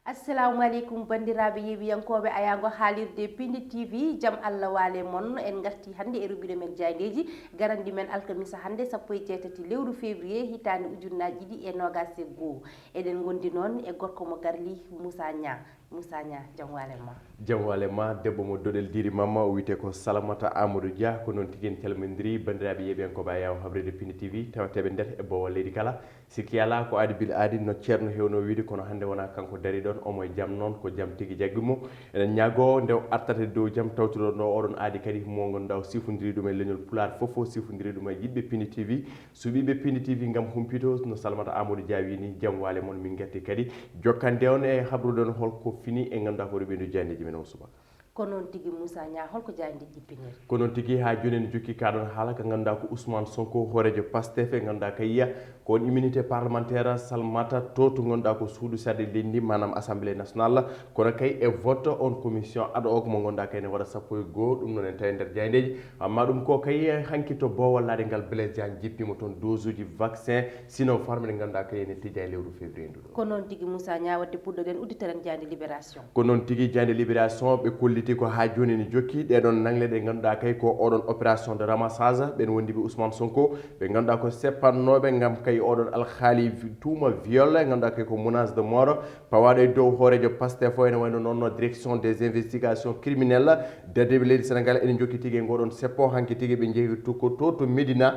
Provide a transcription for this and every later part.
assalamu aleykum bandiraɓe yeewiyankoɓe ayago haalirde Pindi TV jaam Allah waale moon en garti hannde e ruɓire men jayndeji garandi men alkamisa hannde 18 lewru février hitande ujunnaji ɗiɗi e nogas e goho eɗen gondi noon e gorko mo garli Moussa Nia jaam waale ma debbo mo doɗel diri mamma o wiyete ko Salamata Amadou Dia ko noon tigui en calmodiri bandiraɓe yeeɓiyankoɓe ayaw habrede Pindi TV tawateɓe nder e bowal leydi kala sikki ala ko aadi bil aadi no ceerno hewno wiide kono hannde wona kanko dari ɗon omo e jaam noon ko jaam tigui jagguimo enen ñaago nde artate dow jaam tawtuɗo no oɗon aadi kadi mo ganduɗa o sifodiri ɗum e leñol pular fofo sifodiri ɗum e yiɗɓe Pindi TV suɓiɓe Pindi TV gam humpito no Salamata Amadou Dia wini jaam waale moon min gatti kadi jokkande on e habrude on holko fini e ganduɗa ko ruɓendu jayndeji men o subaka ko noon tigui Moussa Nia holko jayde jippinir ko noon tigui ha joni en jokki kaɗon haala ko ganduɗa ko Ousmane Sonko hoorejo Pastef e ganduɗa ka yiya ko on immunité parlementaire salmata to ganduɗa ko suudu sarde lendi manam assemblée nationale kono kay e vote on commission aɗa o mo ganduɗa kay ne waɗa sappo e goho ɗum noon en tawi nder jayndeji amma ɗum ko kay hanki to bowallade ngal Blaise Diagne jippima toon dose uji vaccin Sinopharm ɗe ganduɗa kay ene tija e lewru février nduɗo ko noon tigui Moussa Nia wadde puɗɗoɗen udditaren jande libération ko noon tigui jande libération ɓe kolliti ko ha joni ne jokki ɗeɗon nangle ɗe ganduɗa kay ko oɗon opération de ramassage ɓen wondiɓe Ousmane Sonko ɓe ganduɗa ko seppannoɓe gam kay oɗon alhaali tuuma viol e ganduɗa kay ko menace de mort pawaɗo e dow hoorejo Pastef o ene wayno noon direction des investigations criminelles dadeɓe leydi Sénégal ene jokki tigui e ngoɗon seppo hanki tigui ɓe jeehi ko to Médina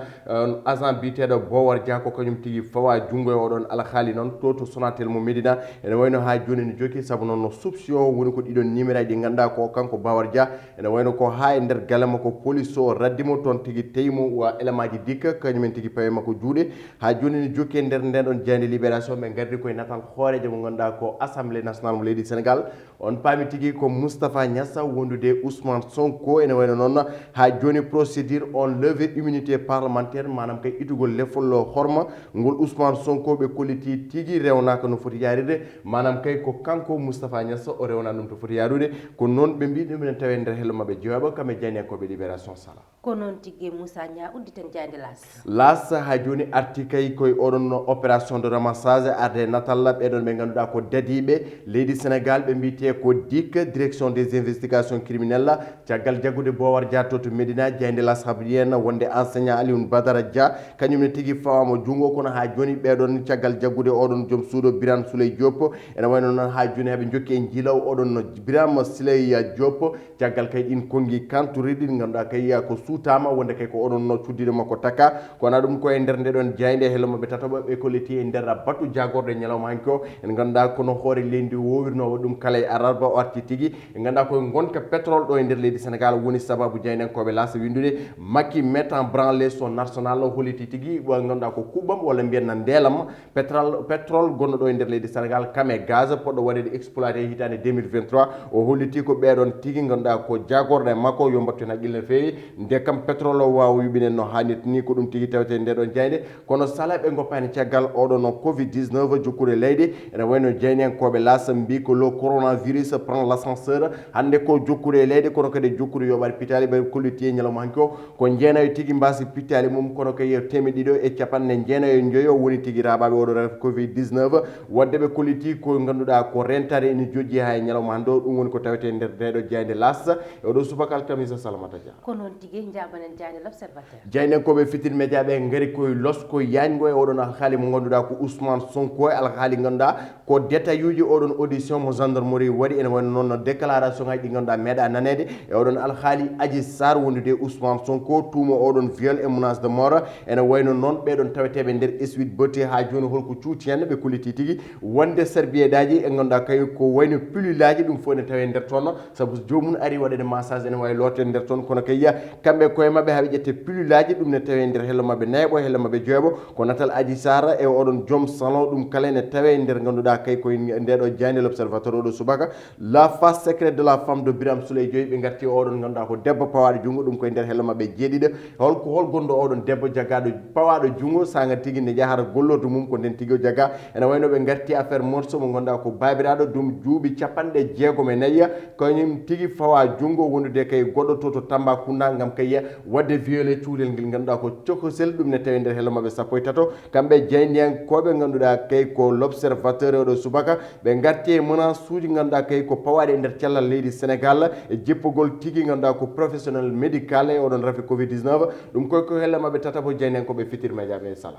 agent biteɗo Bowar Dia ko kañum tigui fawa junggo e oɗon alhaali noon to Sonatel mo Médina ene wayno ha joni ne jokki saabu noon no soupçon o woni ko ɗiɗon numéro aji ɗi ganduɗa ko kanko Bawar Dia ene wayno ko ha e nder galama ko police o raddimo toon tigui teymo wa élément ji dikka kañumen tigui pawe makko juuɗe ha joni ne jokki e nder nden ɗon jandi libération ɓe gardi koye natal hoorejo mo ganduɗa ko assemblée nationale mo leydi Sénégal on paami tigui ko Moustapha Niassa wondude Ousmane Sonko ene wayno noon ha joni procédure on levé immunité parlementaire manam kay itugol lefol horma ngol Ousmane Sonko ɓe kolliti tigui rewnaka no foti yaride manam kay ko kanko Moustapha Niassa o rewna ɗum to foti yarude ko noon ɓe mbi ɗumen tawe nder hello mabɓe jeewaɓa kamɓe jaynekoɓe libération sala ko noon tigui Moussa Nia udditen jande las ha joni arti kay koye oɗon opération de ramassage arde natalla ɓeɗon ɓe ganduɗa ko dadiɓe leydi Sénégal ɓe mbiyete ko DIC direction des investigations criminelles caggal jaggude Bowar Dia to Médina jayde las haɓi hen wonde enseignant Alioune Badara Dia kañumne tigui fawama junggo kono ha joni ɓeɗon caggal jaggude oɗon joom suuɗo Birane Souleye Diop ene wayno noon ha joni heɓe jokki e jiilaw oɗon Birame Souleye Diop caggal kay ɗin konngui kantoriɗi ɗi ganduɗa kay ko suutama wonde kay ko oɗon no cuddide makko taka kono ɗum koye nder ndeɗon jayde hello mabɓe tataɓa ɓe kolliti e nder batu jagorde ñalawma hanki o en ganduɗa kono hoore leydi wowirnowo ɗum kala e ararba o arti tigui e ganduɗa koye gonka pétrole ɗo e nder leydi Sénégal woni sababu jaynenkoɓe laasa windude Macky met en branlé son arsenal holliti tigui ɓe ganduɗa ko kuɓɓam walla mbiyenna ndeelam pétrole gonɗo ɗo e nder leydi Sénégal kame gaz poɗɗo waɗede exploité hitande 2023 o holliti ko ɓeɗon tigui ganduɗa ko jagorde makko yo mbattu hen haqqille no fewi nde kam pétrole o wawa yuɓinen no hannirta ni ko ɗum tigui tawete ndeɗon jayde kono sala ɓe goppani caggal oɗon covid 19 jokkude leydi ene wayno jeyniyankoɓe laasa mbi ko le coronavirus prend l'ascenseur hande ko jokkude e leydi kono kadi jokkude yoɓaɗe pitali ɓe kolliti e ñalawma hanki o ko jeenayo tigui mbasi pittali mum kono kay temedɗiɗo e capanɗe jeenayo e joyo woni tigui raɓaɓe oɗo covid 19 wadde ɓe kolliti ko ganduɗa ko rentare ene jojji ha e ñalawma hande o ɗum woni ko tawete nder ndeɗo jayde laasa e oɗo subaka alkamisa Salamata Dia ko noon tigui jabanen jande l'observateur jaynenkoɓe fitir média ɓe gaari koye losko yañgo e oɗon alhaali mo ganduɗa ko Ousmane Sonko e alhaali ganduɗa ko détail uji oɗon audition mo gendarmerie waɗi ene wayno noon déclaration ngaji ɗi ganduɗa meeɗa nanede e oɗon alhaali Adji Sarr wondude Ousmane Sonko tuuma oɗon viol et menace de mort ene wayno noon ɓeɗon taweteɓe nder Sweet Beauté ha joni holko cuuti hen ɓe kolliti tigui wonde serviedaji e ganduɗa kay ko wayno pulilaji ɗum fo ne tawe nder toon saabu jomum ari waɗede massage ene wawi lotte nder toon kono kay kamɓe koye mabɓe haɓe ƴette pulilaji ɗum ne tawe nder hello mabɓe nayɓo hello mabɓe jeeɓo ko natal Adji Sarr e oɗon joom salon ɗum kala ne tawe nder ganduɗa kay koye ndeɗo jayde l'observateur oɗo subaka la face secrète de la femme de Birame Souleye Diop ɓe garti oɗon ganduɗa ko debbo pawaɗo junggo ɗum koye nder hello mabɓe jeeɗiɗo hol gonɗo oɗon debbo jaggaɗo pawaɗo junggo saga tigui ne jahata golloto mum ko nden tigui o jagga ene wayno ɓe garti affaire morceau mo ganduɗa ko babiraɗo ɗum juuɓi capanɗe jeegom e nayyi kañum en tigi fawa jungo wondude kay goɗɗo to Tambacounda ngam kay wadde violé cuulel ngel ganduɗa ko cokosel ɗum ne tawi nder hello mabɓe sappo e tato kamɓe jeyndiyankoɓe ganduɗa kay ko l'observateur oɗo subaka ɓe garti e menace uji ganduɗa kay ko pawaɗe e nder cellal leydi Sénégal e jippogol tigi ganduɗa ko professionnel médical e oɗon rafi covid 19 ɗum koy ko hello mabɓe tatapo jeyndiyankoɓe fitir média ɓe sala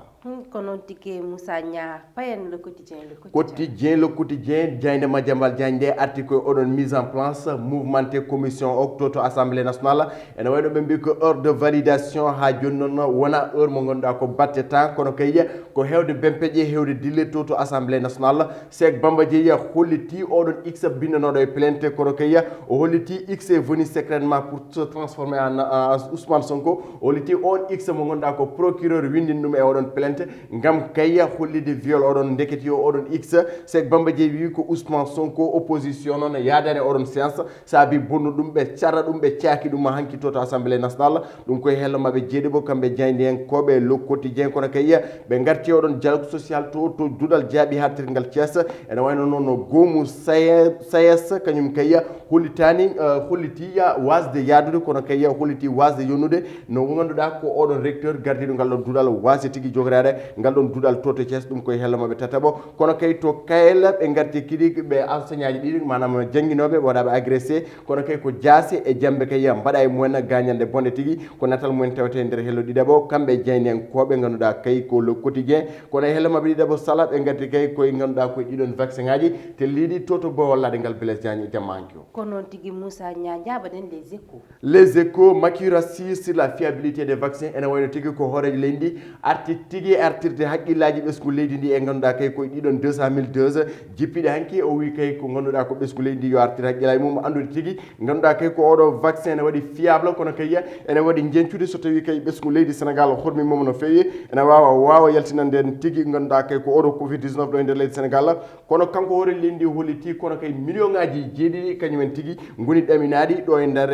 ko noon tigi Moussa Nia payen le quotidien le quotidien jayde Madiambal Diagne nde arti koye oɗon mise en place mouvementé commission octoto assemblée nationale ene wayno ɓe mbi ko heure de validation ha joni noon wona heure mo ganduɗa ko batte temps kono kay ko hewde bempeƴe hewde dille to assemblée nationale Cheikh Bamba Dièye holliti oɗon x bindanoɗo e plainte kono kay o holliti x est venu secrètement pour se transformer en Ousmane Sonko o holliti on x mo ganduɗa ko procureur windini ɗum e oɗon plainte ngam kay hollide viol oɗon ndeketi o oɗon x Cheikh Bamba Dièye wi ko Ousmane Sonko opposition noon yaadani oɗon séance saabi bonnu ɗum ɓe cara ɗum ɓe caaki ɗum hanki to assemblée nationale ɗum koye hello mabɓe jeeɗiɓo kamɓe jayndi hen koɓe le quotidien kono kay ɓe garti oɗon dialogue social to duɗal jaaɓi ha tirgal Thiès ene wayno noon goomu sayes kañum kay hollitani holliti wasde yaadude kono kay holliti wasde yonnude no ganduɗa ko oɗon recteur gardiɗo ngal ɗon duɗal wasde tigui jogorade ngal ɗon duɗal to Thiès ɗum koye hello mabɓe tataɓo kono kay to kayel ɓe garti kiɗi ɓe enseignant ji ɗiɗi manam jangguinoɓe waɗaɓe agressé kono kay ko jaasi e jambe kay mbaɗa e mumen gagnande bonde tigui ko natal mumen tawete nder hello ɗiɗaɓo kamɓe jeyni en koɓe ganduɗa kay ko le quotidien kono hello mabɓe ɗiɗaɓo sala ɓe garti kay koye ganduɗa koye ɗiɗon vaccin ngaji te liiɗi toto bo wallade ngal Blaise Diagne jamma hanki o ko noon tigui Moussa Nia jaɓaɗen les échos Macky rassure sur la fiabilité des vaccins ene wayno tigui ko hoorejo leydi arti tigui artirde haqqillaji ɓesgu leydi ndi e ganduɗa kay koye ɗiɗon 200 000 dose jippiɗe hanki o wi kay ko ganduɗa ko ɓesgu leydi ndi yo artir haqqillaji mum andude tigui ganduɗa kay ko oɗo vaccin ene waɗi fiable kono kay ene waɗi jencude so tawi kay ɓesgu leydi Sénégal hormi mum no fewi ene wawa yaltinande tigui ganduɗa kay ko oɗo covid 19 ɗo e nder leydi Sénégal kono kanko hoore leydi ndi holliti kono kay million ngaji jeeɗiɗi kañumen tigui goni ɗaminaɗi ɗo e nder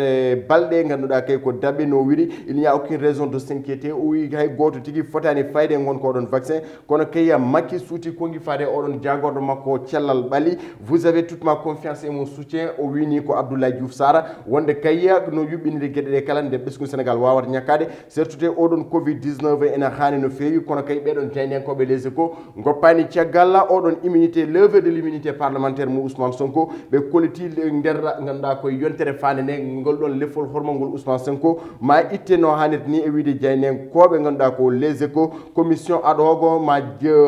balɗe ganduɗa kay ko dabɓe no wiɗi il n'y a aucune raison de s'inquiéter o wi hay goto tigui fotani fayde gonko oɗon vaccin kono kay Macky suuti kongi fade oɗon jagorɗo makko cellal ɓaali vous avez toute ma confiance et mon soutien o wini ko Abdoulaye Diouf Sarr wonde kay no yuɓɓinide gueɗe ɗe kala nde ɓesgu Sénégal wawata ñakkade surtout oɗon covid 19 ene hani no fewi kono kay ɓeɗon jayniyankoɓe les échos goppani caggal oɗon immunité levée de l'immunité parlementaire mo Ousmane Sonko ɓe koliti nder ganduɗa koye yontere fande nde ngol ɗon lefol hormol ngol Ousmane Sonko ma itte no hannirta ni e wiide jayniyankoɓe ganduɗa ko les échos commission ad hoc ma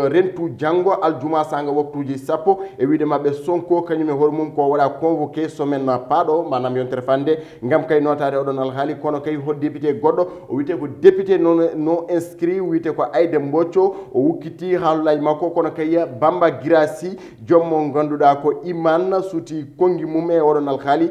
rentu janggo aljuma sanga waktuji sappo e wiide mabɓe Sonko kañum e hoore mum ko waɗa convoqué semaine paaɗo manam yontere fande ngam kay notade oɗon alhaali kono kay hol député goɗɗo o wiyete ko député non inscrit wiyete ko Aïda Mbocco o wukkiti haalulaji makko kono kay Bamba Girassi jommo ganduɗa ko Iman suuti kongi mum e oɗon alhaali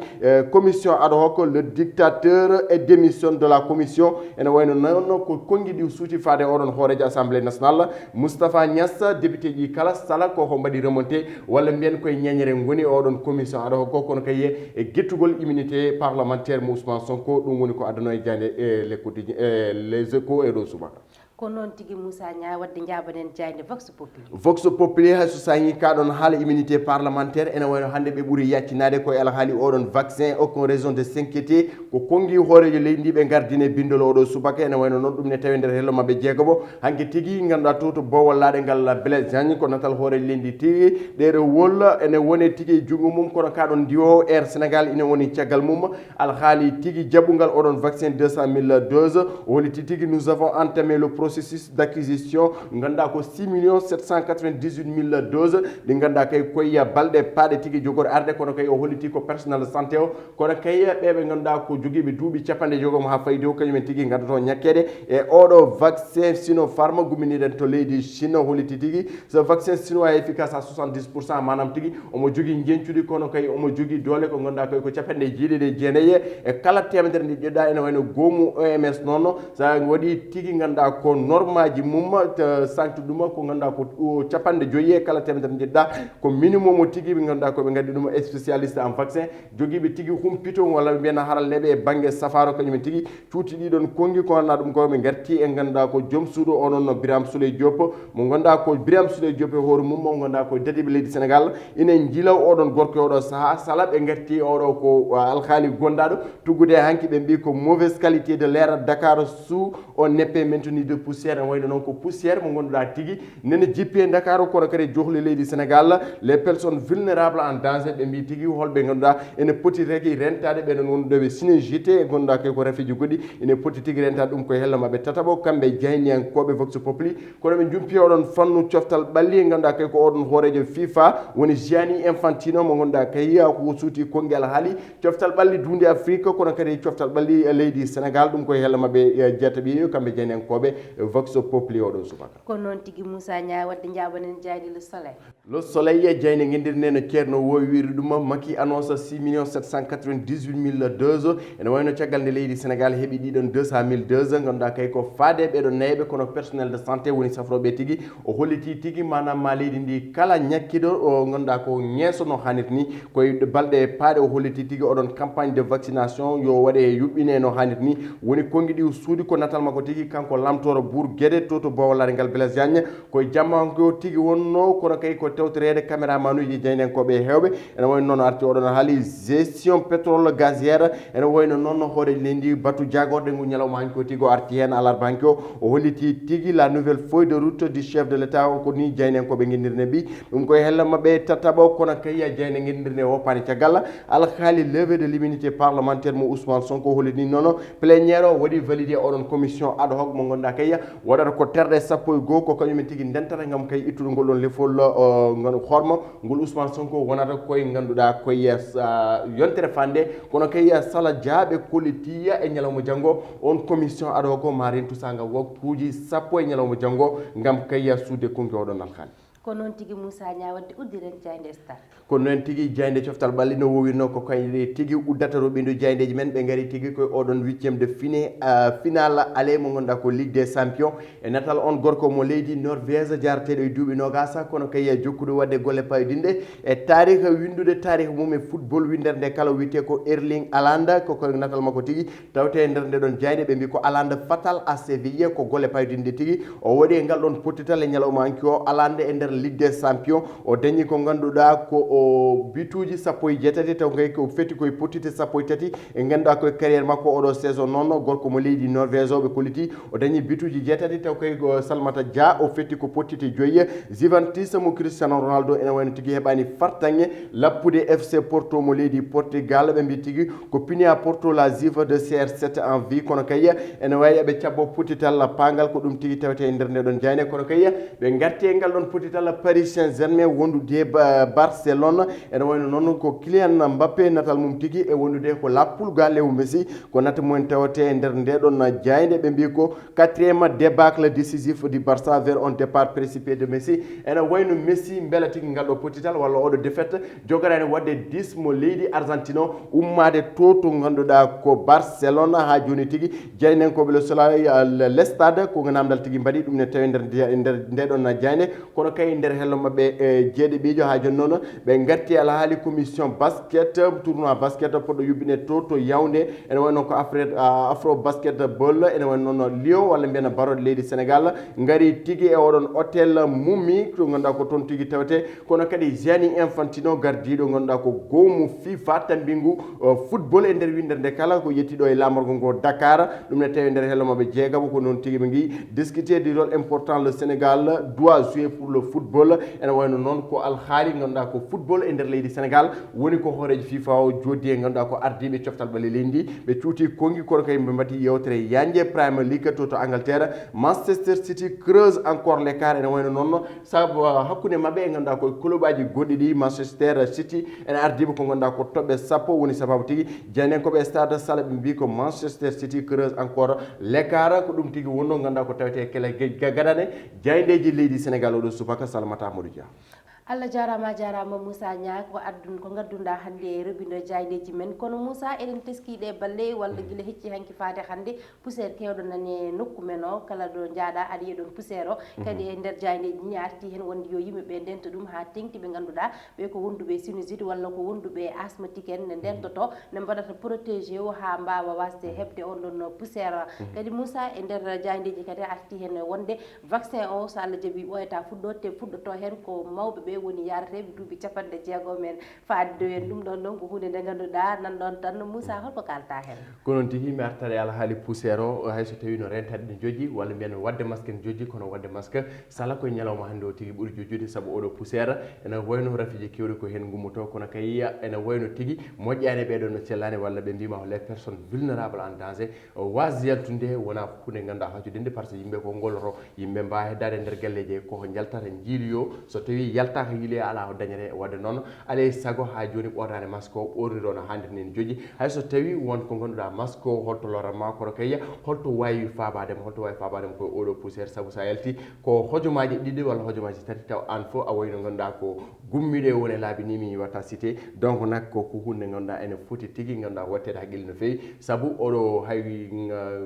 commission ad hoc le dictateur et démission de la commission ene wayno noon ko kongi ɗi suuti fade oɗon hoorejo assemblée nationale Moustapha Niass député ji kala sala koko mbaɗi remonté walla mbiyen koye ñañere goni oɗon commission ad hoc kono kay e guettugol immunité parlementaire mo Ousmane Sonko ɗum woni ko adano e jande les quotidiens les échos e ɗo subaka ko noon tigui Moussa Nia wadde jabaɗen jayde vox populi hay so sañi kaɗon haala immunité parlementaire ene wayno hande ɓe ɓuuri yaccinade koye alhaali oɗon vaccin aucun raison de s'inquiéter ko kongi hoorejo leydi ndi ɓe gardine bindol oɗo subaka ene wayno noon ɗum ne tawi nder hello mabɓe jeegobo hanke tigui ganduɗa toto bowallaɗe ngal Blaise Diagne ko natal hoorejo leydi ndi tigui ɗeɗo wol ene wone tigui e jungo mum kono kaɗon diwo Air Sénégal ine woni caggal mum alhaali tigui jaɓugal oɗon vaccin 200 000 doses o holiti tigui nous avons entamé le processus d'acquisition ganduɗa ko 6 798 000 doses ɗi ganduɗa kay koye balɗe paaɗe tigui jogori arde kono kay o holliti ko personnel santé o kono kay ɓeɓe ganduɗa ko joguiɓe duuɓi capanɗe jogomo ha fayidi o kañumen tigui gaddoto ñakkede e oɗo vaccin Sinopharm gumminiɗen to leydi Chine holliti tigui ce vaccin chinois efficace à 70% manam tigui omo jogui jencuɗi kono kay omo jogui doole ko ganduɗa koy ko capanɗe jeeɗiɗi jeenayyi e kala temedere nde ƴeɗɗa ene wayno goomu OMS noon sa waɗi tigui ganduɗa ko normaji mum sankti ɗuma ko ganduɗa ko capanɗe joyyi kala temedere jiɗɗa ko minimum o tigui ɓe ganduɗa koɓe gaddi ɗum spécialiste en vaccin joguiɓe tigui humpito walla ɓe mbiyana haralleɓe e banggue safaro kañumen tigui cuuti ɗiɗon konngui ko ganduɗa ɗum ko ɓe garti e ganduɗa ko joom suudu onon no Birame Souleye Diop mo ganduɗa ko Birame Souleye Diop e hoore mum mo ganduɗa ko dadiɓe leydi Sénégal ina jiilaw oɗon gorko e oɗo saaha sala ɓe garti oɗo ko alhaali gondaɗo tuggude hanki ɓe mbi ko mauvaise qualité de l'air Dakar sous on neppe maintenu de poussière ne wayno noon ko poussière mo ganduɗa tigui nene jippi e Dakar kono kadi johli leydi Sénégal les personnes vulnérables en danger ɓe mbi tigui holɓe ganduɗa ene poti regi rentade ɓeɗon wonduɓe ɓe synergité e ganduɗa kay ko rafiji goɗɗi ene poti tigui rentade ɗum ko hello mabɓe tataɓo kamɓe jeyniyankoɓe vox populi kono ɓe jumpi oɗon fannu coftal ɓalli e ganduɗa kay ko oɗon hoorejo FIFA woni Gianni Infantino mo ganduɗa kay ko suuti konngui alhaali coftal ɓalli dunde Afrique kono kadi coftal ɓalli leydi Sénégal ɗum koye hello mabɓe jeetaɓi kamɓe jeyniyankoɓe vox populi oɗon subaka ko noon tigui Moussa Nia wadde jabanen jaydi le soleil e jeyne guedirne no ceerno wowi wiide ɗum Macky annonce 6 798 000 doses ene wayno caggal nde leydi Sénégal heeɓi ɗiɗon 200 000 doses ganduɗa kay ko faade ɓeɗo nayɓe kono personnel de santé woni safroɓe tigui o holliti tigui manam ma leydi ndi kala ñakkiɗo o ganduɗa ko ñeeso no hannirta ni koye balɗe paaɗe o holliti tigui oɗon campagne de vaccination yo waɗe yuɓɓine no hannirta ni woni konngui ɗi suudi ko natal makko tigui kanko lamtoro Bour Guédé to Bowal ngal Blaise Diagne koye jammanko tigui wonno kono kay ko tewtorede caméraman uji jeynekoɓe hewɓe ene wayno noon arti oɗon haali gestion pétrole gazière ene wayno noon hoore lendi batu jagorde ngu ñalawma hanki ko tigui o arti hen alarba hanki o holliti tigui la nouvelle feuille de route du chef de l'état ko ni jeynekoɓe guedirne mbi ɗum koye hello mabɓe tataɓo kono kay jeyne guedirne woppani caggal alhaali levée de l'immunité parlementaire mo Ousmane Sonko holliti noon pléniére o waɗi validé oɗon commission ad hoc mo ganduɗa kay waɗata ko terɗe sappo e goho ko kañumen tigui ndentata gam kay ittude ngol ɗon lefol horma ngol Ousmane Sonko wonata koye ganduɗa koye yontere fande kono kay sala jaaɓe kollitiya e ñalawma janggo on commission ad hoc ma rentu saga waktuji sappo e ñalawma janggo gam kay suude konki oɗon alhaali ko noon tigui Moussa Nia wadde uddiren Diaynde Star ko noon tigui Diaynde coftal ɓalli no wowirno ko kañƴe tigui uddata roɓindu Diayndeji men ɓe gaari tigui koye oɗon 8e de finale aller mo ganduɗa ko Ligue des champions e natal on gorko mo leydi Norvège jarateɗo e duuɓi nogasa kono kay jokkude wadde golle payodinde e tarih windude tarih mum e football windere nde kala wiyete ko Erling Haaland koko natal makko tigui tawte e nder nde ɗon Diaynde ɓe mbi ko Haaland fatal à Séville ko golle payodinde tigui o waɗi e ngal ɗon pottital e ñalawma hanki o Haaland e nder Ligue des champions o dañi ko ganduɗa ko o bituji sappo e jeetati taw kay ko feti koye pottite sappo e tati e ganduɗa koye carriére makko oɗo saison noon gorko mo leydi Norvège o ɓe kolliti o dañi bituji jeetati taw kay ko Salmata Dia o fetti ko pottite joyyi Juventus mo Cristiano Ronaldo ene wayno tigui heɓani fartange lappude FC Porto mo leydi Portugal ɓe mbi tigui ko pini à Porto la Juve de CR7 en vie kono kay ene wawi eɓe cabbo pottital pangal ko ɗum tigui tawete e nder nde ɗon Diaynde kono kay ɓe garti e ngal ɗon pottital Paris Saint-Germain wondude Barcelone ene wayno noon ko Kylian Mbappé natal mum tigui e wondude ko lappulga Léo Messi ko natta mumen tawate e nder nde ɗon Diaynde ɓe mbi ko 4e débâcle décisif du Barça vers un départ précipité de Messi ene wayno Messi beela tigui ngal ɗo pottital walla oɗo défaite jogarani wadde 10 mo leydi Argentine o ummade to ganduɗa ko Barcelone ha joni tigui jeynenkoɓe le soleil le stade ko namdal tigui mbaɗi ɗum ne tawi nder nde ɗon Diaynde kono kay nder hello mabɓe e jeeɗiɓijo ha joni noon ɓe garti alhaali commission basket tournoi basket poɗɗo yubbine to Yaoundé ene wayno ko afro basket ball ene wayno noon Lyon walla mbiyana barode leydi Sénégal gari tigui e oɗon hôtel Moumi to ganduɗa ko toon tigui tawete kono kadi Gianni Infantino gardiɗo ganduɗa ko goomu FIFA tambingu football e nder windere nde kala ko yettiɗo e lamorgo ngo Dakar ɗum ne tawi nder hello mabɓe jeegamo ko noon tigui ɓe gui discuter du rôle important le Sénégal doit jouer pour le football ene wayno noon ko alhaali ganduɗa ko football e nder leydi Sénégal woni ko hoorejo FIFA o joddi e ganduɗa ko ardiɓe coftal ɓale leydi ɓe cuuti konngui kono kay ɓe mbatti yewtere yanje Premier League to Angleterre Manchester City creuse encore l'écart ene wayno noon saabu hakkude mabɓe e ganduɗa koye club aji goɗɗi ɗi Manchester City ene ardiɓe ko ganduɗa ko toɓɓe sappo woni sababu tigui jeynenkoɓe stade Sala ɓe mbi ko Manchester City creuse encore l'écart ko ɗum tigui wonno ganduɗa ko tawete kele gaɗane Diayndeji leydi Sénégal oɗo subaka Salamata Amadou Dia Allah jarama Moussa Niang ko addun ko gaddunda hande e robindo jaydeji men kono Moussa eɗen teskiɗe balle walla guila hecci hanki faade hande poussiére kewɗo nane nokku men o kala ɗo jaaɗa aɗa yiya ɗon poussiére o kadi e nder jaydeji ni arti hen wonde yo yimɓeɓe ndento ɗum ha tengti ɓe ganduɗa ɓe ko wonduɓe sinusite walla ko wonduɓe asthmatique en ne ndentoto ne mbaɗata protégé o ha mbawa wasde hebde on ɗon poussiére kadi Moussa e nder jaydeji kadi arti hen wonde vaccin o so Allah jaaɓi ɓoyata fuɗɗoto hen ko mawɓe ɓe woni yarateɓe duuɓi 60 men faade en ɗum ɗon ɗon ko hunde nde ganduɗa nanɗon tan Moussa holko kalta hen ko noon tigui mi artade alhaali poussiére o hayso tawi no rentade ne jojji walla mbiyen wadde masque ne jojji kono wadde masque sala koye ñalawma hannde o tigui ɓuuri jojjude saabu oɗo poussiére ene wayno rafiji kewɗi ko hen gummoto kono kay ene wayno tigui moƴƴani ɓeɗon no cellani walla ɓe mbima les personnes vulnérables en danger was yaltude wona hunde ganduɗa haccudede par ce que yimɓe ko golloto yimɓe mbawa heddade nder galleji koko jaltata jiiliyo so tawi yaltaka yiiliyo ala o dañete wadde noon alay saago ha joni ɓornade masque o ɓorniɗo no hannirta ni jojji hayso tawi won ko ganduɗa masque o holto lorratma kono kay holto wawi fabadema koye oɗo poussiére saabu sa yalti ko hojomaji ɗiɗi walla hojomaji tati taw an fo a wayno ganduɗa ko gummiɗo e wone laabi ni mi watta cité donc nak ko hunde ganduɗa ene foti tigui ganduɗa wattede haqqille no fewi saabu oɗo hay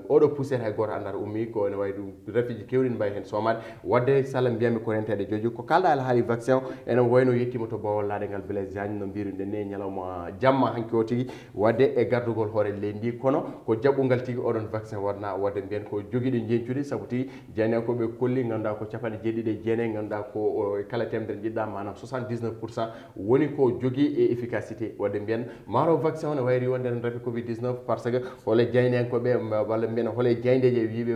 oɗo poussiére hay goto andata ummi ko ene wawi ɗum rafiji kewɗi ne mbawi hen somade wadde salla mbiyami ko rentede jojji ko kalɗa ala haali vaccin ene wayno yettima to bawol ladengal Blaise Diagne no mbiruɗen ni ñalawma jamma hanki o tigui wadde e gardugol hoore leydi ndi kono ko jaɓɓugal tigui oɗon vaccin wonno wadde mbiyen ko joguiɗo jencude saabu tigui jeeyankoɓe kolli ganduɗa ko jeeɗiɗi ganduɗa ko kala temedere jiɗɗa manam 79% woni ko jogui e efficacité wadde mbiyen maro vaccin o ne wayri wonde en rafi covid 19 par ce que hole jeynenkoɓe walla mbiyen hole jeyndeje wiɓe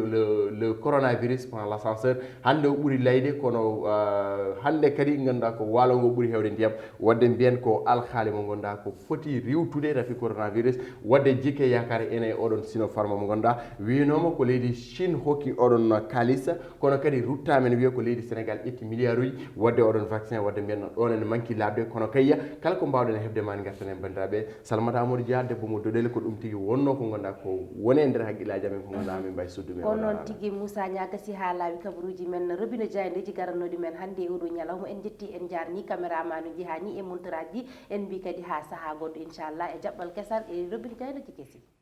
le coronavirus prend l'ascenseur hande o ɓuuri layde kono hande kadi ganduɗa ko walo ngo ɓuuri hewde ndiyam wadde mbiyen ko alhaali mo ganduɗa ko foti riwtude rafi coronavirus wadde jikke yakare ene oɗon Sinopharm mo ganduɗa winoma ko leydi Chine hokki oɗon kalis kono kadi ruttamen wiya ko leydi Sénégal ƴetti milliard uji wadde oɗon vaccin wadde mbiyen ɗon ene manki labde kono kayya kala ko mbawɗen hebde mani gartan en bandiraɓe Salamata Amadou Dia debbo mo doɗele ko ɗum tigui wonno ko ganduɗa ko woni e nder haqqillaji amen ko ganduɗa min mbawi suddumen ko noon tigui Moussa Niang gasi ha laawi kabaruji men robino jayndeji garannoɗi men hande e oɗo ñalawma en jetti en jarni caméraman o jihani e montoraji en mbi kadi ha saaha goɗɗo inchallah e jaɓɓal kesal e robino jayndeji kesi